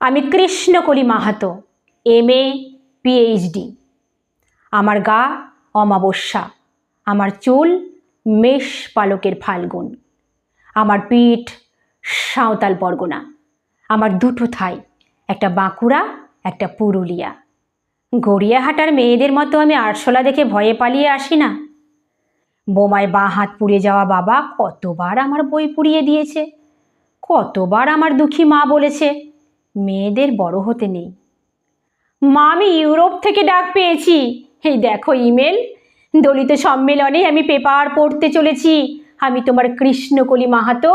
আমি Krishnakoli Mahato, MA PhD। আমার গা অমাবস্যা, আমার চুল মেষ পালকের ফাল্গুন, আমার পিঠ সাঁওতাল পরগনা, আমার দুটো থাই, একটা বাঁকুড়া একটা পুরুলিয়া। গড়িয়াহাটার মেয়েদের মতো আমি আরশোলা দেখে ভয়ে পালিয়ে আসি না। বোমায় বাঁ হাত পুড়ে যাওয়া বাবা কতবার আমার বই পুড়িয়ে দিয়েছে, কতবার আমার দুঃখী মা বলেছে মেয়েদের বড় হতে নেই। মা, আমি ইউরোপ থেকে ডাক পেয়েছি, এই দেখো ইমেল। দলিত সম্মেলনে আমি পেপার পড়তে চলেছি, আমি তোমার কৃষ্ণকলি মাহাতো,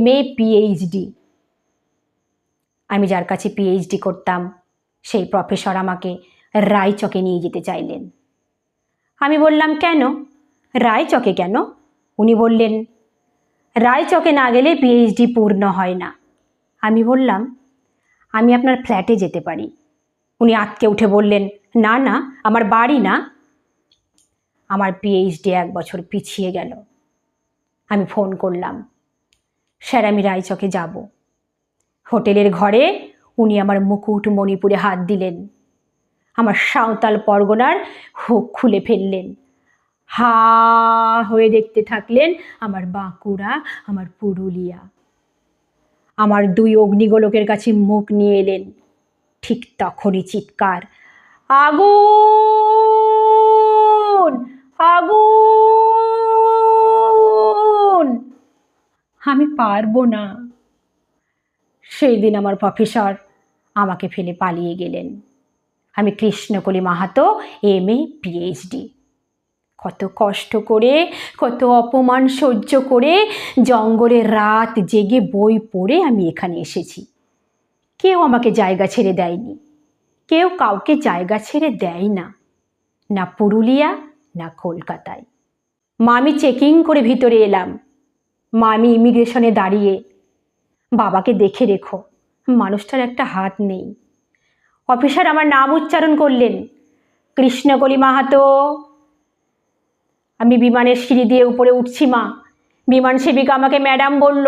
MA PhD। আমি যার কাছে PhD করতাম সেই প্রফেসর আমাকে রায়চকে নিয়ে যেতে চাইলেন। আমি বললাম, কেন? রায়চকে কেন? উনি বললেন, রায়চকে না গেলে PhD পূর্ণ হয় না। আমি বললাম, আমি আপনার ফ্ল্যাটে যেতে পারি। উনি আঁতকে উঠে বললেন, না না, আমার বাড়ি না। আমার PhD 1 বছর পিছিয়ে গেল। আমি ফোন করলাম, স্যার আমি রায়চকে যাব। হোটেলের ঘরে উনি আমার মুকুট মণিপুরে হাত দিলেন, আমার সাঁওতাল পরগনার হুক খুলে ফেললেন, হা হয়ে দেখতে থাকলেন আমার বাঁকুড়া, আমার পুরুলিয়া। আমার 2 অগ্নিগোলকের কাছে মুখ নিয়ে এলেন। ঠিক তখনই চিৎকার, আগুন আগুন! আমি পারবো না। সেই দিন আমার প্রফেসর আমাকে ফেলে পালিয়ে গেলেন। আমি কৃষ্ণকলি মাহাতো, MA PhD। কত কষ্ট করে, কত অপমান সহ্য করে, জঙ্গলে রাত জেগে বই পড়ে আমি এখানে এসেছি। কেউ আমাকে জায়গা ছেড়ে দেয়নি, কেউ কাউকে জায়গা ছেড়ে দেয় না, না পুরুলিয়া না কলকাতায়। মা, আমি চেকিং করে ভিতরে এলাম। মা, আমি ইমিগ্রেশনে দাঁড়িয়ে। বাবাকে দেখে রেখো, মানুষটার একটা হাত নেই। অফিসার আমার নাম উচ্চারণ করলেন, কৃষ্ণকলি মাহাতো। আমি বিমানের সিঁড়ি দিয়ে উপরে উঠছি মা। বিমান সেবিকা আমাকে ম্যাডাম বলল,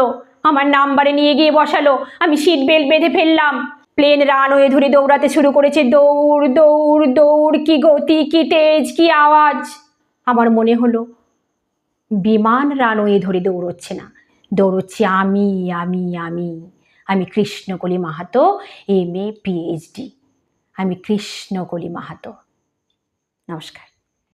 আমার নাম্বারে নিয়ে গিয়ে বসালো। আমি সিট বেল্ট বেঁধে ফেললাম। প্লেন রানওয়ে ধরে দৌড়াতে শুরু করেছে। দৌড় দৌড় দৌড়, কি গতি, কি তেজ, কি আওয়াজ! আমার মনে হলো বিমান রানওয়ে ধরে দৌড়চ্ছে না, দৌড়চ্ছি আমি আমি আমি আমি কৃষ্ণকলি মাহাতো, MA PhD। আমি কৃষ্ণকলি মাহাতো। নমস্কার।